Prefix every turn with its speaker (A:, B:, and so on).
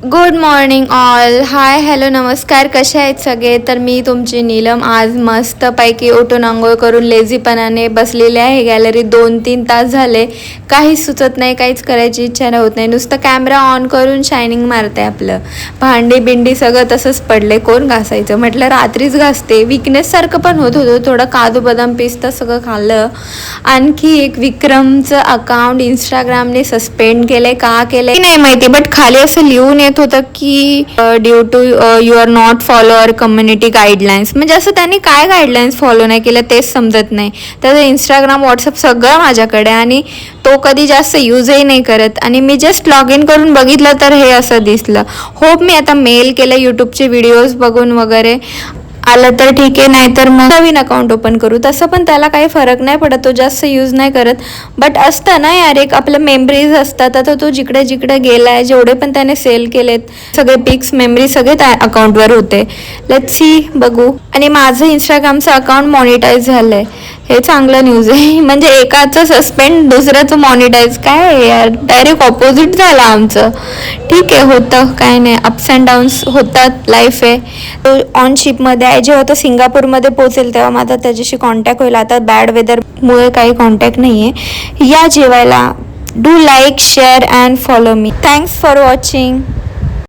A: Good morning all. Hi hello नमस्कार. कसे आहेत सगळे? तर मी तुमची नीलम आज मस्तपैकी उठून आंघोळ करून लेझीपणाने बसलेले आहे गॅलरीत. 2-3 तास झाले, काहीच सुचत नाही, काहीच करायची इच्छा होत नाही. नुसतं कॅमेरा ऑन करून शायनिंग मारते. आपलं भांडी बिंडी सगळं तसंच पडले, कोण घासायचं म्हटलं रात्रीच घासते. विकनेससारखं पण होत होतं, थोडं काजू बदाम पिस्ता सगळं खाल्लं. आणखी एक विक्रमचं अकाउंट इंस्टाग्रामने सस्पेंड केलंय. का केलंय नाही माहिती, बट खाली असं लिहून येत होतं की due to you are not follower community guidelines. म्हणजे असं त्यांनी काय गाईडलाईन्स फॉलो नाही केलं तेच समजत नाही. त्याचं इंस्टाग्राम व्हॉट्सअप सगळं माझ्याकडे आणि तो कधी जास्त यूजही नाही करत. आणि मी जस्ट लॉग इन करून बघितलं तर हे असं दिसलं. होप मी आता मेल केलं यूट्यूबचे व्हिडिओज बघून वगैरे आलं तर ठीक आहे, नाही तर मग नवीन अकाउंट ओपन करू. तसं पण त्याला काही फरक नाही पडत, तो जास्त यूज नाही करत. बट असतं ना यार, एक आपलं मेमरीज असतात. आता तो जिकडे जिकडे गेलाय, जेवढे पण त्याने सेल केलेत सगळे पिक्स मेमरी सगळे त्या अकाउंटवर होते. लेट्स सी, बघू. आणि माझं इंस्टाग्रामचं अकाउंट मॉनिटाईज झालंय, हे चांगलं न्यूज आहे. म्हणजे एकाचं सस्पेंड दुसऱ्याचं मॉनिटाईज, काय यार डायरेक्ट ऑपोजिट झालं आमचं. ठीक आहे, होतं काय नाही, अप्स अँड डाऊन्स होतात, लाईफ आहे. तो ऑन शिपमध्ये आहे, जेव्हा तो सिंगापूरमध्ये पोहोचेल तेव्हा माझा त्याच्याशी कॉन्टॅक्ट होईल. आता बॅड वेदरमुळे काही कॉन्टॅक्ट नाही आहे. या जेवायला. Do like share and follow me. Thanks for watching.